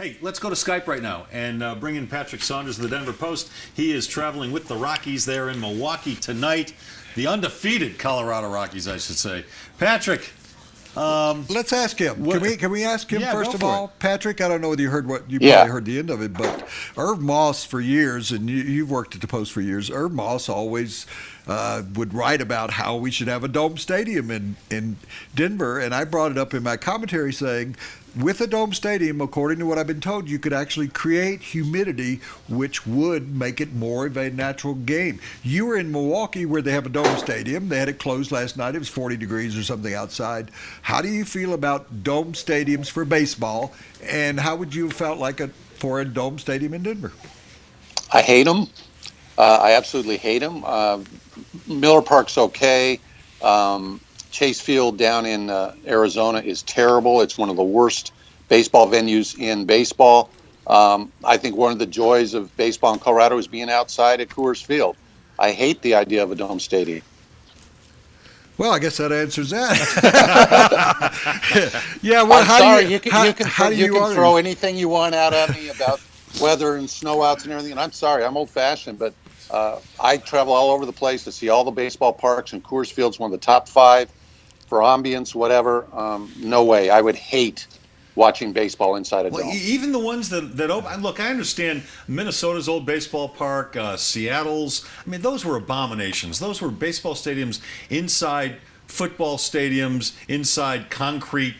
Hey, let's go to Skype right now and bring in Patrick Saunders of the Denver Post. He is traveling with the Rockies there in Milwaukee tonight. The undefeated Colorado Rockies, I should say. Patrick. Let's ask him. Can we ask him first of all? Patrick, I don't know whether you heard probably heard the end of it, but Irv Moss for years, and you've worked at the Post for years, Irv Moss always would write about how we should have a dome stadium in Denver, and I brought it up in my commentary saying, with a dome stadium, according to what I've been told, you could actually create humidity, which would make it more of a natural game. You were in Milwaukee where they have a dome stadium. They had it closed last night. It was 40 degrees or something outside. How do you feel about dome stadiums for baseball, and how would you have felt like for a dome stadium in Denver? I hate them. I absolutely hate them. Miller Park's okay. Chase Field down in Arizona is terrible. It's one of the worst baseball venues in baseball. I think one of the joys of baseball in Colorado is being outside at Coors Field. I hate the idea of a dome stadium. Well, I guess that answers that. Yeah. Well, I'm sorry. You can throw anything you want out at me about weather and snowouts and everything. And I'm sorry. I'm old-fashioned, but I travel all over the place to see all the baseball parks, and Coors Field's one of the top 5 for ambience, whatever. No way. I would hate watching baseball inside a dome. Even the ones that open. Look, I understand Minnesota's old baseball park, Seattle's. I mean, those were abominations. Those were baseball stadiums inside football stadiums, inside concrete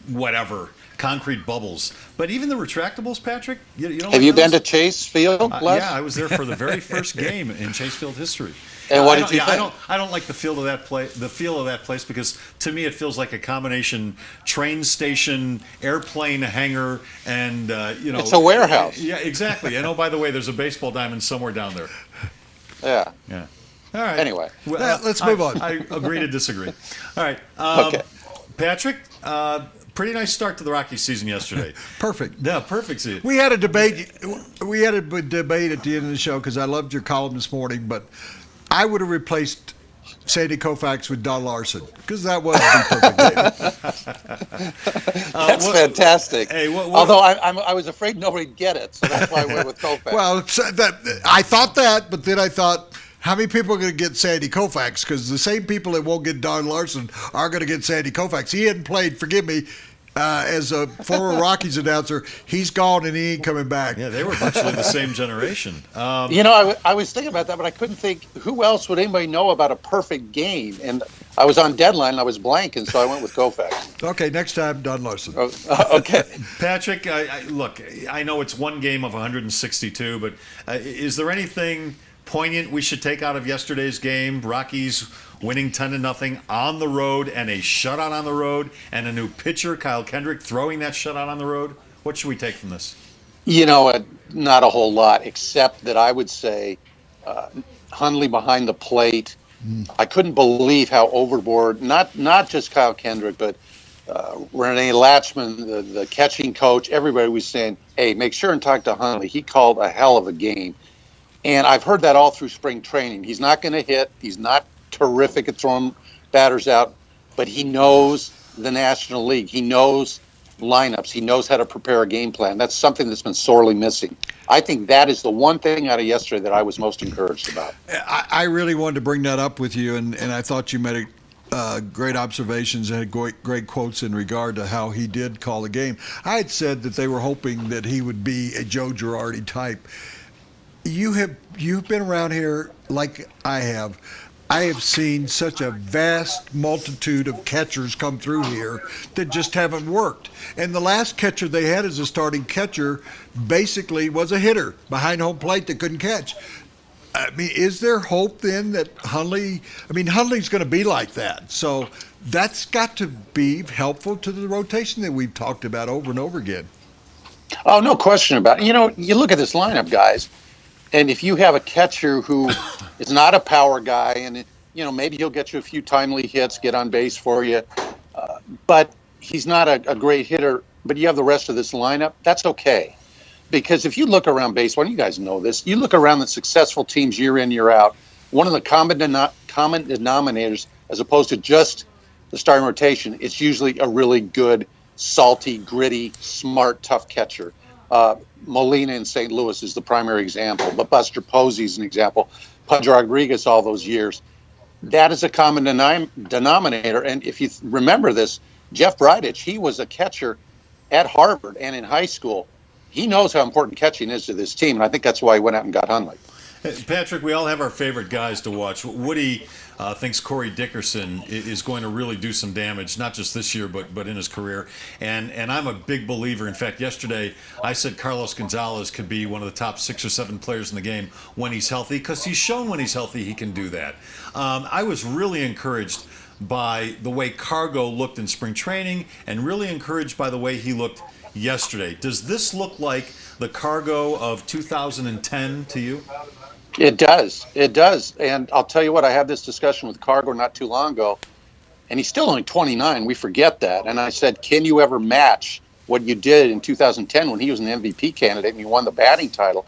bubbles. But even the retractables, Patrick, you don't Have you been to Chase Field, Les? Yeah, I was there for the very first game in Chase Field history. And what did you think? I don't like the feel of that place because to me it feels like a combination train station, airplane hangar, and it's a warehouse. Yeah, exactly. And by the way, there's a baseball diamond somewhere down there. Yeah. Yeah. All right. Anyway, let's move on. I agree to disagree. All right. Okay. Patrick. Pretty nice start to the Rockies season yesterday. Perfect. Yeah, perfect season. We had a debate. We had a debate at the end of the show because I loved your column this morning, but I would have replaced Sandy Koufax with Don Larson because that was the perfect game. That's fantastic. Hey, although I was afraid nobody'd get it, so that's why I went with Koufax. Well, I thought that, but then I thought, how many people are going to get Sandy Koufax? Because the same people that won't get Don Larson are going to get Sandy Koufax. He hadn't played, forgive me, as a former Rockies announcer. He's gone and he ain't coming back. Yeah, they were virtually the same generation. I was thinking about that, but I couldn't think who else would anybody know about a perfect game. And I was on deadline, and I was blank, and so I went with Koufax. Okay, next time, Don Larson. Okay. Patrick, look, I know it's one game of 162, but is there anything poignant we should take out of yesterday's game? Rockies winning 10-0 on the road and a shutout on the road and a new pitcher, Kyle Kendrick, throwing that shutout on the road. What should we take from this? Not a whole lot, except that I would say Hundley behind the plate. I couldn't believe how overboard, not just Kyle Kendrick, but Renee Latchman, the catching coach, everybody was saying, hey, make sure and talk to Hundley. He called a hell of a game. And I've heard that all through spring training. He's not going to hit. He's not terrific at throwing batters out, but he knows the National League. He knows lineups. He knows how to prepare a game plan. That's something that's been sorely missing. I think that is the one thing out of yesterday that I was most encouraged about. I really wanted to bring that up with you, and I thought you made great observations and had great quotes in regard to how he did call the game. I had said that they were hoping that he would be a Joe Girardi type. You've been around here like I have. I have seen such a vast multitude of catchers come through here that just haven't worked. And the last catcher they had as a starting catcher basically was a hitter behind home plate that couldn't catch. I mean, is there hope then that Hundley's going to be like that? So that's got to be helpful to the rotation that we've talked about over and over again. Oh, no question about it. You look at this lineup, guys. And if you have a catcher who is not a power guy, and maybe he'll get you a few timely hits, get on base for you, but he's not a great hitter, but you have the rest of this lineup, that's okay. Because if you look around baseball, and you guys know this, you look around the successful teams year in, year out, one of the common denominators, as opposed to just the starting rotation, it's usually a really good, salty, gritty, smart, tough catcher. Molina in St. Louis is the primary example, but Buster Posey's an example. Pudge Rodriguez all those years. That is a common denominator. And if you remember this, Jeff Bridich, he was a catcher at Harvard and in high school. He knows how important catching is to this team, and I think that's why he went out and got Hundley. Patrick, we all have our favorite guys to watch. Woody thinks Corey Dickerson is going to really do some damage, not just this year, but in his career. And I'm a big believer. In fact, yesterday I said Carlos Gonzalez could be one of the top 6 or 7 players in the game when he's healthy, because he's shown when he's healthy he can do that. I was really encouraged by the way CarGo looked in spring training, and really encouraged by the way he looked yesterday. Does this look like the CarGo of 2010 to you? It does. It does. And I'll tell you what, I had this discussion with CarGo not too long ago, and he's still only 29. We forget that. And I said, can you ever match what you did in 2010 when he was an MVP candidate and you won the batting title?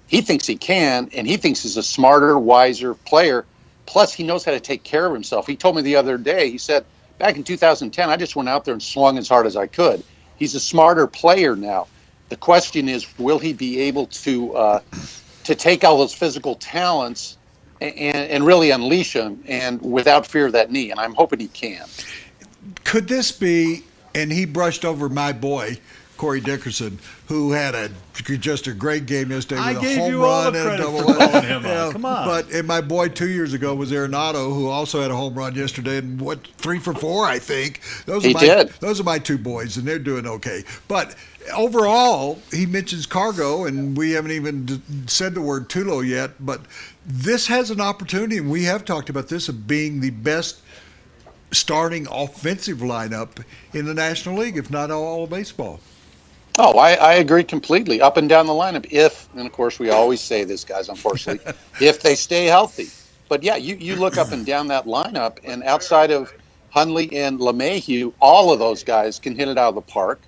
He thinks he can, and he thinks he's a smarter, wiser player. Plus, he knows how to take care of himself. He told me the other day, he said, back in 2010, I just went out there and swung as hard as I could. He's a smarter player now. The question is, will he be able to take all those physical talents and really unleash them, and without fear of that knee? And I'm hoping he can. Could this be, and he brushed over my boy, Corey Dickerson, who had just a great game yesterday with a home run and a double. Come on. But and my boy 2 years ago was Arenado, who also had a home run yesterday, and 3 for 4, I think. Those are my 2 boys, and they're doing okay. But overall, he mentions CarGo, and we haven't even said the word Tulo yet, but this has an opportunity, and we have talked about this, of being the best starting offensive lineup in the National League, if not all of baseball. Oh, I agree completely, up and down the lineup. And of course, we always say this, guys, unfortunately, if they stay healthy. But yeah, you look up and down that lineup, and outside of Hundley and LeMahieu, all of those guys can hit it out of the park.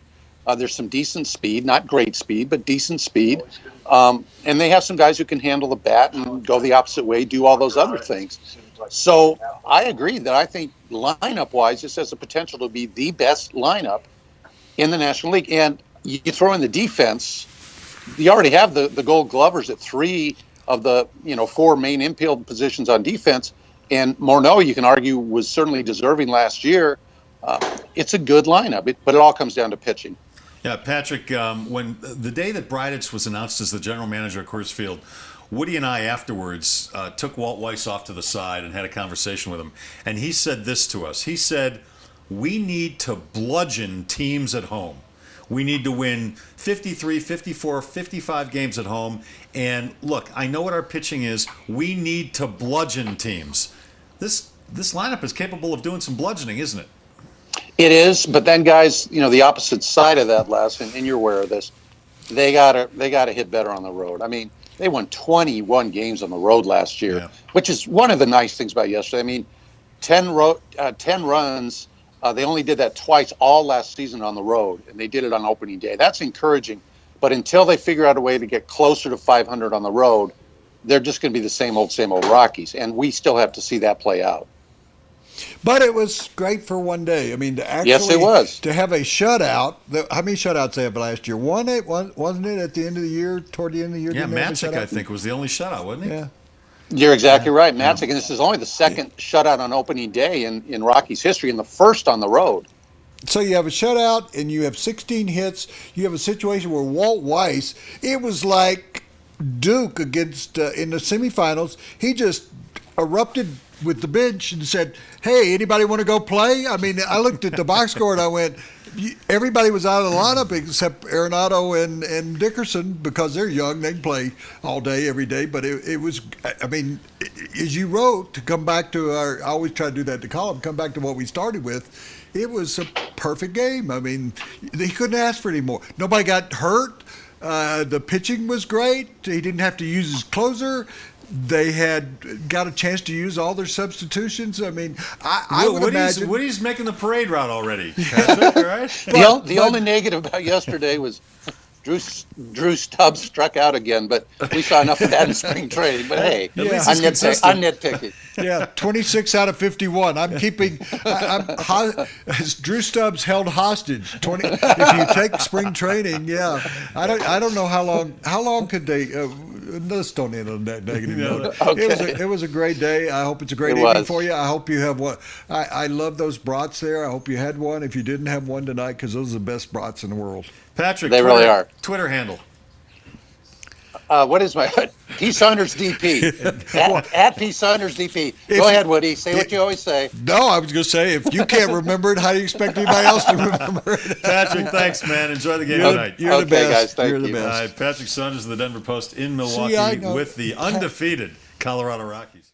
There's some decent speed, not great speed, but decent speed. And they have some guys who can handle the bat and go the opposite way, do all those other things. So I agree that I think lineup-wise, this has the potential to be the best lineup in the National League. And you throw in the defense, you already have the Gold Glovers at 3 of the 4 main infield positions on defense. And Morneau, you can argue, was certainly deserving last year. It's a good lineup, but it all comes down to pitching. Yeah, Patrick, when the day that Bridich was announced as the general manager at Coors Field, Woody and I afterwards took Walt Weiss off to the side and had a conversation with him. And he said this to us. He said, we need to bludgeon teams at home. We need to win 53, 54, 55 games at home. And look, I know what our pitching is. We need to bludgeon teams. This lineup is capable of doing some bludgeoning, isn't it? It is, but then, guys, the opposite side of that, Les, and you're aware of this, they gotta hit better on the road. I mean, they won 21 games on the road last year, which is one of the nice things about yesterday. I mean, 10 runs. They only did that twice all last season on the road, and they did it on opening day. That's encouraging. But until they figure out a way to get closer to 500 on the road, they're just going to be the same old Rockies, and we still have to see that play out. But it was great for one day. I mean, to actually yes, it was. To have a shutout. How many shutouts they had last year? Wasn't it at the end of the year, toward the end of the year? Yeah, Matzik, I think, was the only shutout, wasn't he? Yeah. You're exactly right, Matzik. And this is only the second shutout on opening day in Rockies history, and the first on the road. So you have a shutout, and you have 16 hits. You have a situation where Walt Weiss, it was like Duke against in the semifinals. He just erupted with the bench and said, hey, anybody want to go play? I mean, I looked at the box score and I went, everybody was out of the lineup except Arenado and Dickerson, because they're young. They can play all day, every day. But it was, I mean, as you wrote, to come back to I always try to do that to the column, come back to what we started with, it was a perfect game. I mean, they couldn't ask for any more. Nobody got hurt. The pitching was great. He didn't have to use his closer. They had got a chance to use all their substitutions. I mean, I would imagine Woody's making the parade route already. Patrick, all right? The only negative about yesterday was Drew Stubbs struck out again, but we saw enough of that in spring training. But hey, least I'm he's consistent. nitpicking. Yeah, 26 out of 51. Drew Stubbs held hostage. 20. If you take spring training, yeah. I don't know how long. How long could they? Let's don't end on that negative note. Okay. It was a great day. I hope it's a great It evening was. for you. I hope you have one. I love those brats there. I hope you had one. If you didn't have one tonight, because those are the best brats in the world. Patrick, They really are. Twitter handle. What is my P Saunders DP at P Saunders DP? Go ahead, Woody. Say what you always say. No, I was going to say, if you can't remember it, how do you expect anybody else to remember it? Patrick, thanks, man. Enjoy the game tonight. You're the Okay, best. guys, thank You're the you. best. Patrick Saunders of the Denver Post in Milwaukee See, I know. with the undefeated Colorado Rockies.